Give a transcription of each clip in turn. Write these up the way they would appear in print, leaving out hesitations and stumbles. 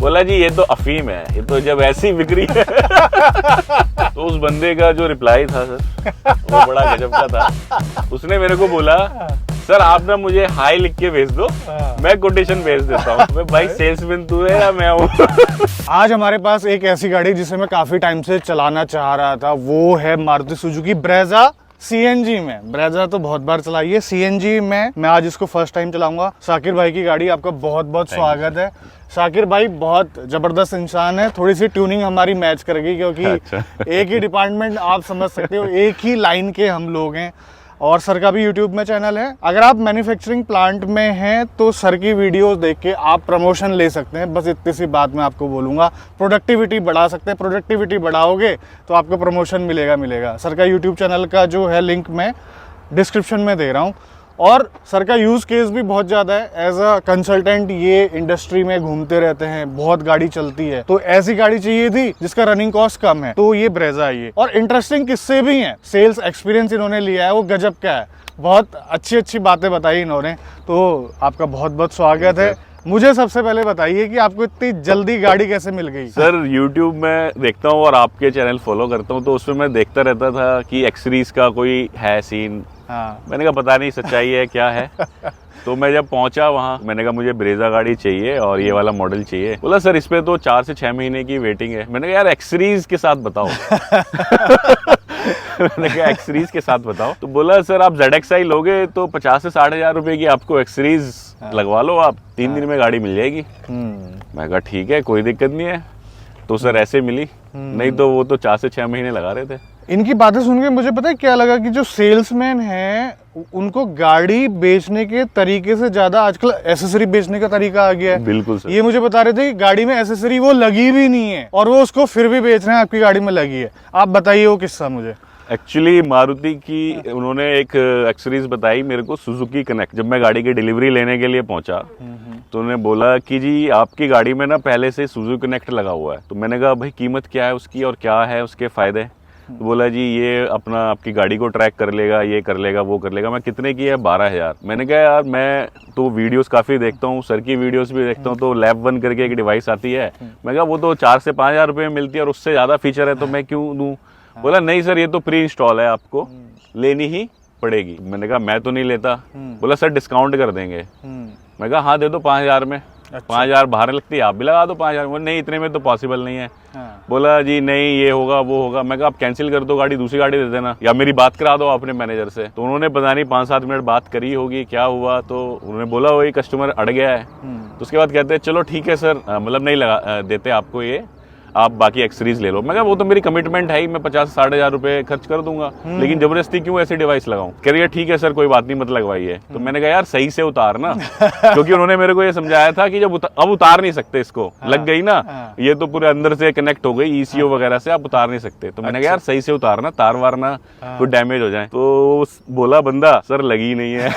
बोला जी ये तो अफीम है, ये तो जब ऐसी बिक्री है। तो उस बंदे का जो रिप्लाई था सर, वो बड़ा गजब का था। उसने मेरे को बोला सर आप ना मुझे हाई लिख के भेज दो, मैं कोटेशन भेज देता हूँ। भाई सेल्समैन तू है या मैं हूँ? आज हमारे पास एक ऐसी गाड़ी जिसे मैं काफी टाइम से चलाना चाह रहा था, वो है मारुति सुजुकी ब्रेजा सीएनजी में। ब्रेजा तो बहुत बार चलाई है, सीएनजी में मैं आज इसको फर्स्ट टाइम चलाऊंगा। शाकिर भाई की गाड़ी, आपका बहुत बहुत स्वागत है। शाकिर भाई बहुत जबरदस्त इंसान है, थोड़ी सी ट्यूनिंग हमारी मैच करेगी क्योंकि एक ही डिपार्टमेंट, आप समझ सकते हो, एक ही लाइन के हम लोग हैं। और सर का भी यूट्यूब में चैनल है। अगर आप मैन्युफैक्चरिंग प्लांट में हैं तो सर की वीडियोस देख के आप प्रमोशन ले सकते हैं। बस इतनी सी बात मैं आपको बोलूँगा, प्रोडक्टिविटी बढ़ा सकते हैं। प्रोडक्टिविटी बढ़ाओगे तो आपको प्रमोशन मिलेगा। सर का यूट्यूब चैनल का जो है लिंक मैं डिस्क्रिप्शन में दे रहा हूँ। और सर का यूज़ केस भी बहुत ज़्यादा है। एज अ कंसल्टेंट ये इंडस्ट्री में घूमते रहते हैं, बहुत गाड़ी चलती है, तो ऐसी गाड़ी चाहिए थी जिसका रनिंग कॉस्ट कम है, तो ये ब्रेजा है ये। और इंटरेस्टिंग किस्से भी हैं, सेल्स एक्सपीरियंस इन्होंने लिया है वो गजब का है। बहुत अच्छी बातें बताई इन्होंने, तो आपका बहुत बहुत स्वागत है। मुझे सबसे पहले बताइए कि आपको इतनी जल्दी गाड़ी कैसे मिल गई? सर यूट्यूब में देखता हूँ और आपके चैनल फॉलो करता हूँ, तो उसमें मैं देखता रहता था कि एक्स सीरीज का कोई है सीन। हाँ। मैंने कहा पता नहीं सच्चाई है क्या है। तो मैं जब पहुंचा वहाँ, मैंने कहा मुझे ब्रेजा गाड़ी चाहिए और ये वाला मॉडल चाहिए। बोला सर इस पे तो 4 से 6 महीने की वेटिंग है। मैंने कहा यार एक्स सीरीज के साथ बताओ। मैंने कहा एक्स सीरीज के साथ बताओ। तो बोला सर आप ZXi लोगे तो 50 से 60 हजार रुपए की आपको एक्स सीरीज लगवा लो, आप 3 दिन में गाड़ी मिल जाएगी। मैं कहा ठीक है, कोई दिक्कत नहीं है। तो सर ऐसे मिली, नहीं तो वो तो 4 से 6 महीने लगा रहे थे। इनकी बातें सुन के मुझे पता है क्या लगा कि जो सेल्समैन हैं उनको गाड़ी बेचने के तरीके से ज्यादा आजकल एसेसरी बेचने का तरीका आ गया है। बिल्कुल सर। ये मुझे बता रहे थे कि गाड़ी में एसेसरी वो लगी भी नहीं है और वो उसको फिर भी बेच रहे हैं, आपकी गाड़ी में लगी है। आप बताइए वो किस्सा मुझे। एक्चुअली मारुति की उन्होंने एक एक्सरीज बताई मेरे को, सुजुकी कनेक्ट। जब मैं गाड़ी की डिलीवरी लेने के लिए पहुंचा तो उन्होंने बोला कि जी आपकी गाड़ी में ना पहले से सुजुकी कनेक्ट लगा हुआ है। तो मैंने कहा भाई कीमत क्या है उसकी और क्या है उसके फायदे? तो बोला जी ये अपना आपकी गाड़ी को ट्रैक कर लेगा, ये कर लेगा, वो कर लेगा। मैं कितने की है? 12,000। मैंने कहा यार मैं तो वीडियोस काफ़ी देखता हूँ, सर की वीडियोस भी देखता हूँ, तो लैब 1 करके एक डिवाइस आती है। मैं कहा वो तो 4 से 5 हजार रुपये में मिलती है और उससे ज़्यादा फीचर है, तो मैं क्यों दूँ? बोला नहीं सर ये तो प्री इंस्टॉल है, आपको लेनी ही पड़ेगी। मैंने कहा मैं तो नहीं लेता। बोला सर डिस्काउंट कर देंगे। मैं कहा हाँ दे दो 5,000 में। 5,000 बाहर लगती है, आप भी लगा दो 5,000। बोला नहीं इतने में तो पॉसिबल नहीं है। बोला जी नहीं ये होगा वो होगा। मैं कहा आप कैंसिल कर दो गाड़ी, दूसरी गाड़ी दे देना या मेरी बात करा दो अपने मैनेजर से। तो उन्होंने पता नहीं 5-7 मिनट बात करी होगी, क्या हुआ, तो उन्होंने बोला वही कस्टमर अड़ गया है। तो उसके बाद कहते हैं चलो ठीक है सर, मतलब नहीं लगा देते आपको ये, आप बाकी एक्सरीज ले लो। मैं कहा वो तो मेरी कमिटमेंट है ही, मैं 50 से 60 हजार रुपए खर्च कर दूंगा, लेकिन जबरदस्ती क्यों ऐसे डिवाइस लगाऊं? कह रही है ठीक है सर कोई बात नहीं मत लगवाइए। तो मैंने कहा यार सही से उतार ना। क्योंकि उन्होंने मेरे को ये समझाया था कि जब अब उतार नहीं सकते इसको, लग गई ना ये तो पूरे अंदर से कनेक्ट हो गई ECU वगैरह से, आप उतार नहीं सकते। तो मैंने कहा यार सही से उतारना, तार वार ना कोई डैमेज हो जाए। तो बोला बंदा सर लगी नहीं है।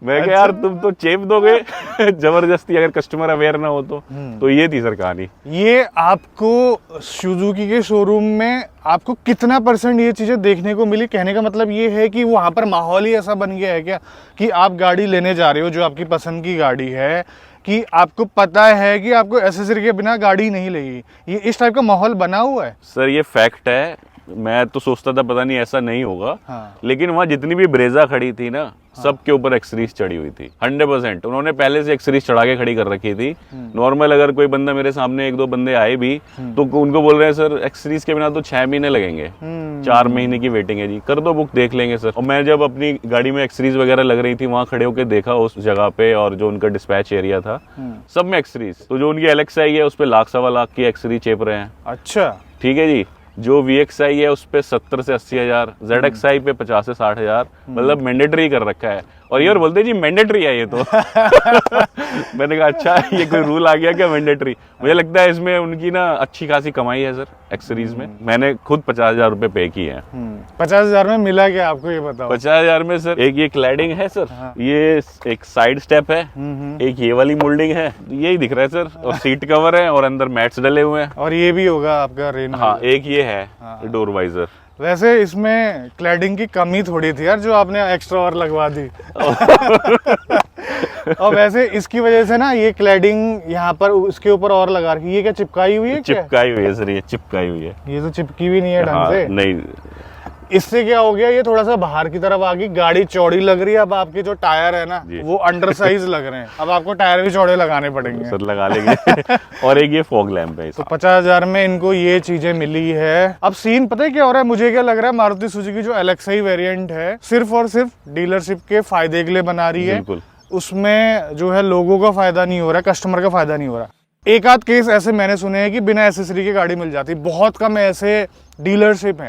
मैं कहा यार तुम तो चेप दोगे जबरदस्ती, अगर कस्टमर अवेयर ना हो तो ये थी सर कहानी। ये आपको सुजुकी के शोरूम में आपको कितना % ये चीजें देखने को मिली? कहने का मतलब ये है कि वहां पर माहौल ही ऐसा बन गया है क्या कि आप गाड़ी लेने जा रहे हो जो आपकी पसंद की गाड़ी है, कि आपको पता है कि आपको एसेसरी के बिना गाड़ी नहीं लेगी? ये इस टाइप का माहौल बना हुआ है? सर ये फैक्ट है। मैं तो सोचता था पता नहीं ऐसा नहीं होगा। लेकिन वहाँ जितनी भी ब्रेजा खड़ी थी ना, सबके ऊपर एक्सरीज चढ़ी हुई थी 100%। उन्होंने पहले से एक्सरीज चढ़ा के खड़ी कर रखी थी। नॉर्मल अगर कोई बंदा मेरे सामने 1-2 बंदे आए भी तो उनको बोल रहे हैं सर एक्सरीज के बिना तो 6 महीने लगेंगे, 4 महीने की वेटिंग है जी, कर दो बुक, देख लेंगे सर। और मैं जब अपनी गाड़ी में एक्सरीज वगैरह लग रही थी वहाँ खड़े होकर देखा उस जगह पे, और जो उनका डिस्पैच एरिया था सब में एक्सरीज। तो जो उनकी LXi है उस पर 1,00,000-1,15,00,000 की एक्सरीज चेप रहे हैं। अच्छा ठीक है जी। जो VXi है उस पे 70 से 80 हजार, ZXi पे 50 से 60 हजार, मतलब मैंडेटरी कर रखा है। और ये और बोलते जी मैंडेटरी है ये तो। मैंने कहा अच्छा ये कोई रूल आ गया क्या मैंडेटरी? मुझे लगता है इसमें उनकी ना अच्छी खासी कमाई है सर एक्सरीज में। मैंने खुद 50,000 रुपए पे किए हैं। 50,000 में मिला क्या आपको ये बताओ? 50,000 में सर एक ये क्लैडिंग है सर, ये एक साइड स्टेप है, एक ये वाली मोल्डिंग है, यही दिख रहा है सर, और सीट कवर है और अंदर मैट्स डले हुए हैं। और ये भी होगा आपका रेन? हाँ एक ये है डोर वाइजर। वैसे इसमें क्लैडिंग की कमी थोड़ी थी यार, जो आपने एक्स्ट्रा और लगवा दी। और वैसे इसकी वजह से ना ये क्लैडिंग यहाँ पर उसके ऊपर और लगा रखी है। ये क्या चिपकाई हुई है? क्या चिपकाई हुई है सर, ये चिपकाई हुई है। ये तो चिपकी भी नहीं है ढंग हाँ, से। नहीं, इससे क्या हो गया, ये थोड़ा सा बाहर की तरफ आ गई, गाड़ी चौड़ी लग रही है। अब आपके जो टायर है ना वो अंडर साइज लग रहे हैं, अब आपको टायर भी चौड़े लगाने पड़ेंगे। सर लगा लेंगे। और एक ये फॉग लैंप है। तो 50,000 में इनको ये चीजें मिली है। अब सीन पता है क्या हो रहा है, मुझे क्या लग रहा है, मारुति सुजुकी जो LXi वेरिएंट है सिर्फ और सिर्फ डीलरशिप के फायदे के लिए बना रही है। बिल्कुल। उसमें जो है लोगों का फायदा नहीं हो रहा, कस्टमर का फायदा नहीं हो रहा। एक आध केस ऐसे मैंने सुने हैं कि बिना एसेसरी की गाड़ी मिल जाती, बहुत कम ऐसे डीलरशिप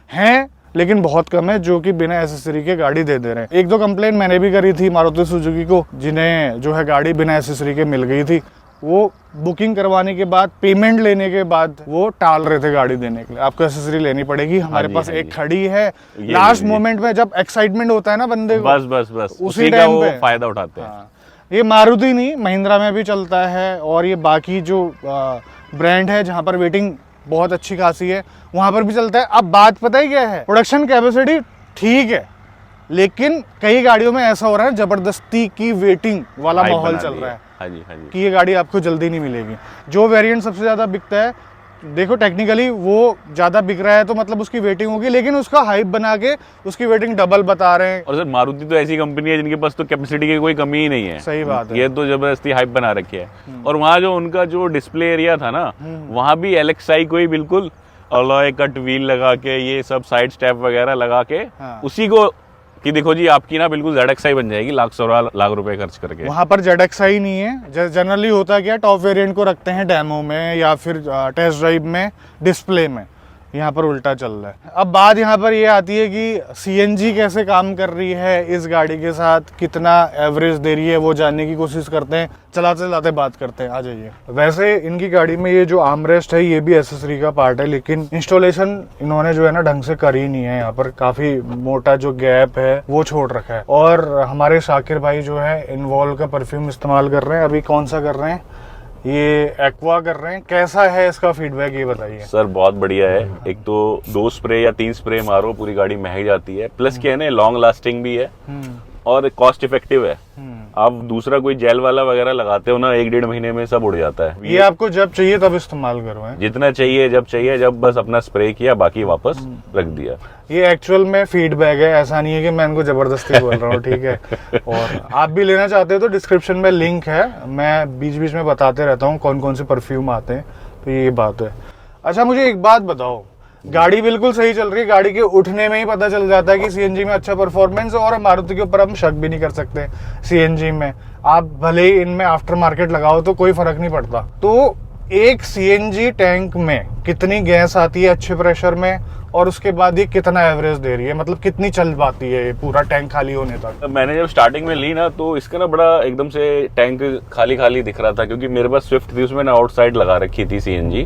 हैं लेकिन बहुत कम है जो कि बिना एसेसरी के गाड़ी दे रहे हैं। एक दो कंप्लेंट मैंने भी करी थी मारुति सुजुकी को, जिन्हें जो है गाड़ी बिना एसेसरी के मिल गई थी। वो बुकिंग करवाने के बाद, पेमेंट लेने के बाद वो टाल रहे थे गाड़ी देने के लिए। आपको एसेसरी लेनी पड़ेगी, हमारे पास एक खड़ी है। लास्ट मोमेंट में जब एक्साइटमेंट होता है ना बंदे को, बस उसी का वो फायदा उठाते हैं। हाँ, ये मारुति नहीं, महिंद्रा में भी चलता है और ये बाकी जो ब्रांड है जहाँ पर वेटिंग बहुत अच्छी खासी है वहां पर भी चलता है। अब बात पता है क्या है, प्रोडक्शन कैपेसिटी ठीक है, लेकिन कई गाड़ियों में ऐसा हो रहा है जबरदस्ती की वेटिंग वाला माहौल चल रहा है। हाँ जी, हाँ जी। कि ये गाड़ी आपको जल्दी नहीं मिलेगी। जो वेरिएंट सबसे ज्यादा बिकता है, देखो टेक्निकली वो ज्यादा बिक रहा है तो मतलब उसकी वेटिंग होगी, लेकिन उसका हाइप बना के उसकी वेटिंग डबल बता रहे हैं। और सर मारुति तो ऐसी कंपनी है जिनके पास तो कैपेसिटी की कोई कमी ही नहीं है। सही बात है। ये तो जबरदस्ती हाइप बना रखी है। और वहाँ जो उनका जो डिस्प्ले एरिया था ना, वहाँ भी LXi को ही बिल्कुल अलॉय कट व्हील लगा के, ये सब साइड स्टेप वगैरह लगा के, उसी को कि देखो जी आपकी ना बिल्कुल ZXi बन जाएगी, लाख रुपए खर्च करके। वहां पर ZXi नहीं है। जनरली होता क्या, टॉप वेरिएंट को रखते हैं डेमो में या फिर टेस्ट ड्राइव में, डिस्प्ले में। यहाँ पर उल्टा चल रहा है। अब बात यहाँ पर ये आती है कि CNG कैसे काम कर रही है इस गाड़ी के साथ, कितना एवरेज दे रही है, वो जानने की कोशिश करते हैं। चलाते चलाते बात करते हैं, आ जाइए। वैसे इनकी गाड़ी में ये जो आर्मरेस्ट है ये भी एसेसरी का पार्ट है, लेकिन इंस्टॉलेशन इन्होंने जो है ना ढंग से करी नहीं है। यहाँ पर काफी मोटा जो गैप है वो छोड़ रखा है। और हमारे शाकिर भाई जो है इन्वॉल्व का परफ्यूम इस्तेमाल कर रहे हैं। अभी कौन सा कर रहे हैं, ये एक्वा कर रहे हैं। कैसा है इसका फीडबैक, ये बताइए। सर बहुत बढ़िया है। एक तो 2 स्प्रे या 3 स्प्रे मारो पूरी गाड़ी महक जाती है, प्लस क्या है ना लॉन्ग लास्टिंग भी है और कॉस्ट इफेक्टिव है। आप दूसरा कोई जेल वाला वगैरह लगाते हो ना, 1-1.5 महीने में सब उड़ जाता है। ये आपको जब चाहिए तब इस्तेमाल करो है? जितना चाहिए जब चाहिए, जब बस अपना स्प्रे किया, बाकी वापस रख दिया। ये एक्चुअल में फीडबैक है, ऐसा नहीं है कि मैं इनको जबरदस्ती बोल रहा हूँ, ठीक है। और आप भी लेना चाहते हो तो डिस्क्रिप्शन में लिंक है, मैं बीच बीच में बताते रहता हूँ कौन कौन से परफ्यूम आते हैं। तो ये बात है। अच्छा मुझे एक बात बताओ, गाड़ी बिल्कुल सही चल रही है, गाड़ी के उठने में ही पता चल जाता है कि CNG में अच्छा परफॉर्मेंस है, और मारुति के ऊपर हम शक भी नहीं कर सकते। CNG में आप भले ही इनमें आफ्टर मार्केट लगाओ तो कोई फर्क नहीं पड़ता। तो एक CNG टैंक में कितनी गैस आती है अच्छे प्रेशर में, और उसके बाद ये कितना एवरेज दे रही है, मतलब कितनी चल पाती है ये पूरा टैंक खाली होने तक? मैंने जब स्टार्टिंग में ली ना तो इसका ना बड़ा एकदम से टैंक खाली खाली दिख रहा था, क्योंकि मेरे पास स्विफ्ट थी, उसमें ना आउटसाइड लगा रखी थी CNG,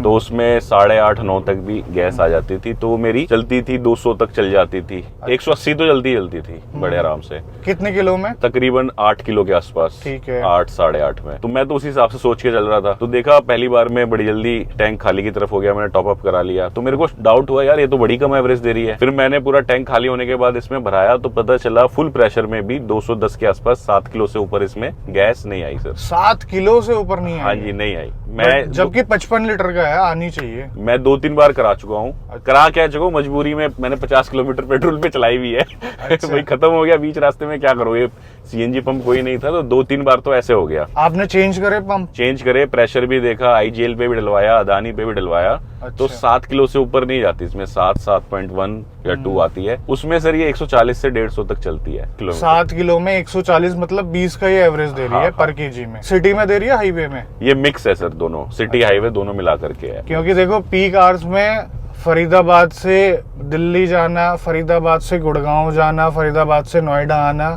तो उसमें 8.5-9 तक भी गैस आ जाती थी। तो मेरी चलती थी 200 तक चल जाती थी। 180 तो चलती थी बड़े आराम से। कितने किलो में? तकरीबन 8 किलो के आसपास। ठीक है। 8-8.5 में। तो मैं तो उसी हिसाब से सोच के चल रहा था। तो देखा पहली बार में बड़ी जल्दी टैंक खाली की तरफ हो गया, मैंने टॉप अप करा लिया। तो मेरे को डाउट हुआ यार ये तो बड़ी कम एवरेज दे रही है। फिर मैंने पूरा टैंक खाली होने के बाद इसमें भराया तो पता चला फुल प्रेशर में भी 210 के आसपास 7 किलो से ऊपर इसमें गैस नहीं आई सर। 7 किलो से ऊपर नहीं आई? हाँ जी, नहीं आई। मैं जबकि 55 लीटर का है, आनी चाहिए। मैं 2-3 बार करा चुका हूँ। करा क्या चुका हूँ, मजबूरी में मैंने 50 किलोमीटर पेट्रोल पे चलाई भी है। अच्छा। वही खत्म हो गया बीच रास्ते में, क्या करो, ये CNG पंप कोई नहीं था, तो 2-3 बार तो ऐसे हो गया। आपने चेंज करे पंप? चेंज करे, प्रेशर भी देखा, IGL पे भी डलवाया, अदानी पे भी डलवाया। अच्छा। तो 7 किलो से ऊपर नहीं जाती इसमें, 7.1 या 2 आती है। उसमें सर ये 140 से 150 तक चलती है किलो। 7 किलो में 140 मतलब 20 का ये एवरेज दे रही है पर केजी में। सिटी में दे रही है, हाईवे में? ये मिक्स है सर, दोनों सिटी हाईवे दोनों मिला करके है। क्योंकि देखो पीक आवर्स में फरीदाबाद से दिल्ली जाना, फरीदाबाद से गुड़गांव जाना, फरीदाबाद से नोएडा आना,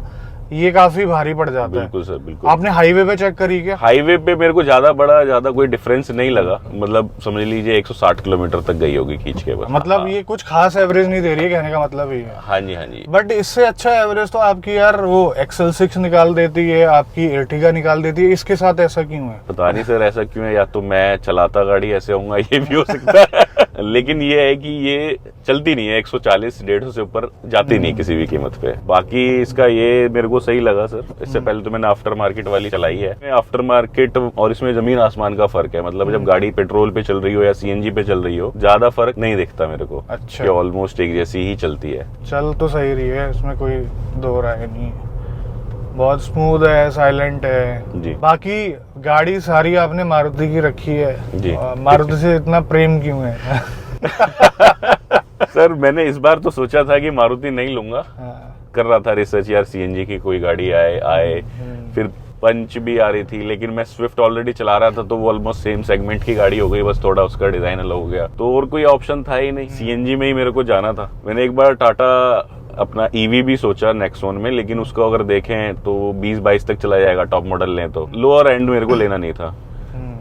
ये काफी भारी पड़ जाता है। बिल्कुल सर, बिल्कुल। आपने हाईवे पे चेक करी क्या? हाईवे पे मेरे को ज्यादा कोई डिफरेंस नहीं लगा, मतलब समझ लीजिए 160 किलोमीटर तक गई होगी खींच के बस। मतलब ये कुछ खास एवरेज नहीं दे रही है, कहने का मतलब ये है। हाँ जी, हाँ जी। बट इससे अच्छा एवरेज तो आपकी यार वो XL6 निकाल देती है, आपकी Ertiga निकाल देती है। इसके साथ ऐसा क्यों है? पता नहीं सर ऐसा क्यों है, या तो मैं चलाता गाड़ी ऐसे होऊंगा, ये भी हो सकता है। लेकिन ये है कि ये चलती नहीं है, 140 150 से ऊपर जाती नहीं किसी भी कीमत पे। बाकी इसका ये मेरे को सही लगा सर। इससे पहले तो मैंने आफ्टर मार्केट वाली चलाई है। आफ्टर मार्केट और इसमें जमीन आसमान का फर्क है। मतलब जब गाड़ी पेट्रोल पे चल रही हो या सीएनजी पे चल रही हो, ज्यादा फर्क नहीं दिखता मेरे को। अच्छा, कि ऑलमोस्ट एक जैसी ही चलती है। चल तो सही रही है, इसमें कोई दो राय नहीं है। बहुत स्मूथ है, साइलेंट है जी। बाकी गाड़ी सारी आपने मारुति की रखी है जी। मारुति से इतना प्रेम क्यों है? सर मैंने इस बार तो सोचा था कि मारुति नहीं लूंगा। हाँ। कर रहा था रिसर्च यार, सीएनजी की कोई गाड़ी आए। फिर पंच भी आ रही थी, लेकिन मैं स्विफ्ट ऑलरेडी चला रहा था तो वो ऑलमोस्ट सेम सेगमेंट की गाड़ी हो गई, बस थोड़ा उसका डिजाइन अलग हो गया। तो और कोई ऑप्शन था ही नहीं, सीएनजी में ही मेरे को जाना था। मैंने एक बार टाटा अपना ईवी भी सोचा नेक्सॉन में, लेकिन उसको अगर देखें तो 20-22 तक चला जाएगा टॉप मॉडल लें तो। लोअर एंड मेरे को लेना नहीं था।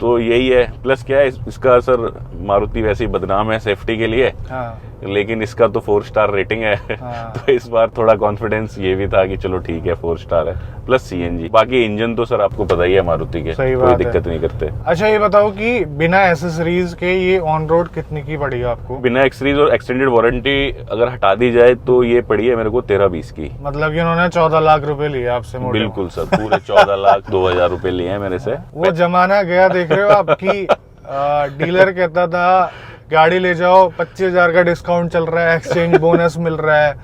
तो यही है। प्लस क्या है इसका सर, मारुति वैसे ही बदनाम है सेफ्टी के लिए। हाँ। लेकिन इसका तो 4 स्टार रेटिंग है। हाँ। तो इस बार थोड़ा कॉन्फिडेंस ये भी था कि चलो ठीक है 4 स्टार है, प्लस सीएनजी। बाकी इंजन तो सर आपको पता ही है मारुति के, सही कोई बात दिक्कत है। नहीं करते। अच्छा ये बताओ कि बिना एसेसरीज के ये ऑन रोड कितने की पड़ी आपको? बिना एक्सरीज और एक्सटेंडेड वारंटी अगर हटा दी जाए तो ये पड़ी है मेरे को 13-20 की। मतलब कि उन्होंने 14 लाख रुपए लिए आपसे मोटे? बिल्कुल सर, पूरे 14 लाख 2,000 रुपए लिए हैं मेरे से। वो जमाना गया, देख रहे हो आपकी डीलर कहता था गाड़ी ले जाओ 25,000 का डिस्काउंट चल रहा है, एक्सचेंज बोनस मिल रहा है।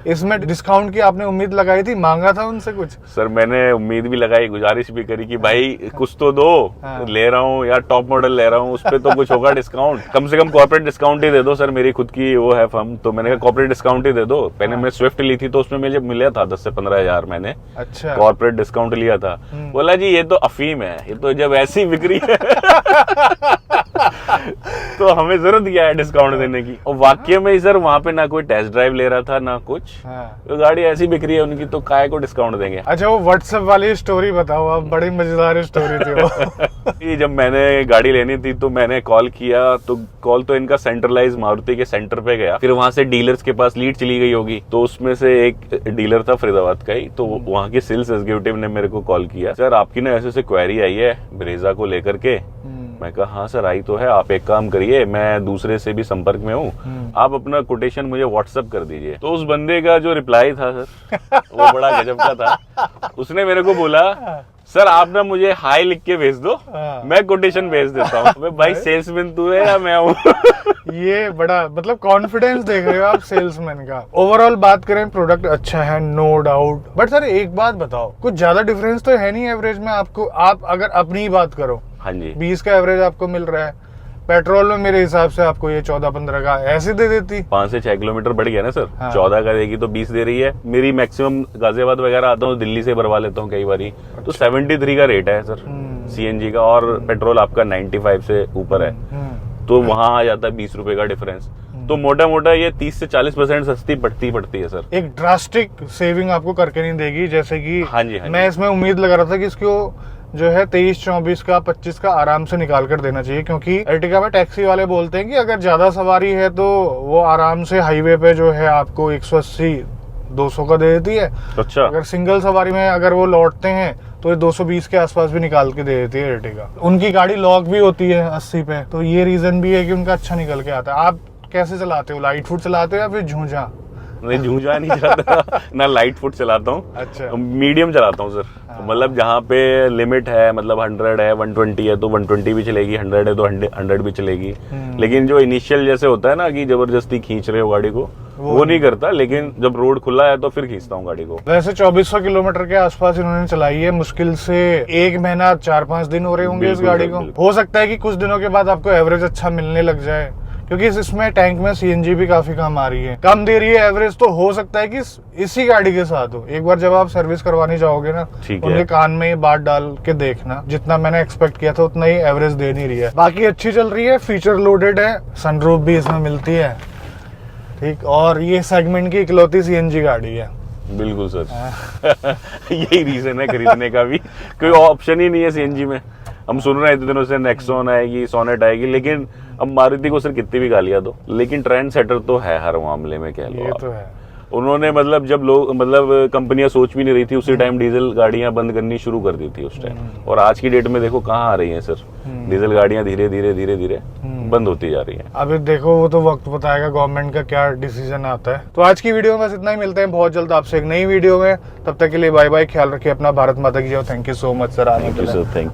इसमें डिस्काउंट की आपने उम्मीद लगाई थी, मांगा था उनसे कुछ? सर मैंने उम्मीद भी लगाई, गुजारिश भी करी कि भाई कुछ तो दो। हाँ। ले रहा हूँ यार, टॉप मॉडल ले रहा हूँ, उस पे तो कुछ होगा डिस्काउंट। कम से कम कॉर्पोरेट डिस्काउंट ही दे दो सर, मेरी खुद की वो है फर्म। तो मैंने कहा कॉर्पोरेट डिस्काउंट ही दे दो। पहले मैं स्विफ्ट ली थी तो उसमें मुझे मिला था 10 से 15 हजार, मैंने अच्छा। कॉर्पोरेट डिस्काउंट लिया था। बोला जी ये तो अफीम है, ये तो जब ऐसी बिक्री है तो हमें जरूरत क्या है डिस्काउंट देने की। और वाकई में सर वहाँ पे ना कोई टेस्ट ड्राइव ले रहा था ना कुछ। हाँ। तो गाड़ी ऐसी बिक्री है उनकी, तो काय को डिस्काउंट देंगे। अच्छा वो व्हाट्सएप वाली स्टोरी बताओ आप, बड़ी मजेदार स्टोरी थी वो। ये जब मैंने गाड़ी लेनी थी तो मैंने कॉल किया, तो कॉल तो इनका सेंट्रलाइज मारुति के सेंटर पे गया। फिर वहां से डीलर्स के पास लीड चली गई होगी, तो उसमें से एक डीलर था फरीदाबाद का ही, तो वहां के सेल्स एग्जीक्यूटिव ने मेरे को कॉल किया, सर आपकी ना ऐसे क्वेरी आई है ब्रेजा को लेकर के। मैं कहा हाँ सर आई तो है, आप एक काम करिए, मैं दूसरे से भी संपर्क में हूँ, आप अपना कोटेशन मुझे व्हाट्सएप कर दीजिए। तो उस बंदे का जो रिप्लाई था सर वो बड़ा गजब का था। उसने मेरे को बोला सर आप ना मुझे हाई लिख के भेज दो, मैं कोटेशन भेज देता हूँ। भाई सेल्समैन तू है या मैं हूँ? ये बड़ा मतलब कॉन्फिडेंस देख रहे हो आप सेल्समैन का। ओवरऑल बात करें प्रोडक्ट अच्छा है नो डाउट, बट सर एक बात बताओ, कुछ ज्यादा डिफरेंस तो है नहीं एवरेज में आपको? आप अगर अपनी ही बात करो, हाँ जी 20 का एवरेज आपको मिल रहा है, पेट्रोल में मेरे हिसाब से आपको ये 14-15 का ऐसे दे देती। 5 से 6 किलोमीटर बढ़ गया ना सर। हाँ। 14 का देगी तो 20 दे रही है। मेरी मैक्सिमम गाजियाबाद वगैरह आता हूँ, दिल्ली से भरवा लेता हूँ कई बारी, तो 73 का रेट है सर सीएनजी का, और पेट्रोल आपका 95 से ऊपर है, तो वहां आ जाता है 20 रुपए का डिफरेंस। तो मोटा मोटा ये 30 से 40% सस्ती पड़ती है सर। एक ड्रास्टिक सेविंग आपको करके नहीं देगी, जैसे कि हाँ जी, हाँ मैं जी। इसमें उम्मीद लगा रहा था कि इसको जो है 23-24 का 25 का आराम से निकाल कर देना चाहिए, क्योंकि अर्टिगा में टैक्सी वाले बोलते हैं कि अगर ज्यादा सवारी है तो वो आराम से हाईवे पे जो है आपको 180-200 का दे देती है। अच्छा, अगर सिंगल सवारी में अगर वो लौटते हैं तो ये 220 के आसपास भी निकाल के दे देती है अर्टिगा। उनकी गाड़ी लॉक भी होती है 80 पे, तो ये रीजन भी है कि उनका अच्छा निकल के आता है। आप कैसे चलाते हो, लाइट फुट चलाते हो या फिर झूझा? नहीं झूझा नहीं चलाता ना लाइट फुट चलाता हूँ। अच्छा। मीडियम चलाता हूँ सर। मतलब जहाँ पे लिमिट है, मतलब 100 है 120 है तो 120 भी चलेगी, 100 है तो 100 भी चलेगी। लेकिन जो इनिशियल जैसे होता है ना कि जबरदस्ती खींच रहे हो गाड़ी को, वो नहीं करता। लेकिन जब रोड खुला है तो फिर खींचता हूँ गाड़ी को। वैसे 2400 किलोमीटर के आसपास इन्होंने चलाई है, मुश्किल से 1 महीना 4-5 दिन हो रहे होंगे इस बिल्कुल गाड़ी सर, को। बिल्कुल। हो सकता है कि कुछ दिनों के बाद आपको एवरेज अच्छा मिलने लग जाए, क्योंकि इसमें टैंक में सीएनजी भी काफी कम आ रही है, कम दे रही है एवरेज। तो हो सकता है कि इसी गाड़ी के साथ हो। एक बार जब आप सर्विस करवाने जाओगे ना, ठीक है। उनके कान में ये बात डाल के देखना, जितना मैंने एक्सपेक्ट किया था उतना ही एवरेज दे नहीं रही है। बाकी अच्छी चल रही है, फीचर लोडेड है, सनरूफ भी इसमें मिलती है, ठीक। और ये सेगमेंट की इकलौती सीएनजी गाड़ी है। बिल्कुल सर। यही रीजन है खरीदने का भी, कोई ऑप्शन ही नहीं है सीएनजी में। हम सुन रहे हैं इतने दिनों से नेक्सॉन आएगी, सोनेट आएगी, लेकिन अब मारुति को सर कितनी भी गालियां दो, लेकिन ट्रेंड सेटर तो है हर मामले में, कह लो ये आप। तो है। उन्होंने मतलब जब लोग मतलब कंपनियां सोच भी नहीं रही थी उसी टाइम डीजल गाड़ियां बंद करनी शुरू कर दी थी उस टाइम। और आज की डेट में देखो कहाँ आ रही हैं सर डीजल गाड़ियां, धीरे धीरे धीरे धीरे बंद होती जा रही है। अभी देखो वो तो वक्त बताएगा गवर्नमेंट का क्या डिसीजन आता है। तो आज की वीडियो में बस इतना ही, मिलते हैं बहुत जल्द आपसे एक नई वीडियो में। तब तक के लिए बाय बाय, ख्याल रखिए अपना, भारत माता की जय। Thank you so much sir आने के लिए। Thank you.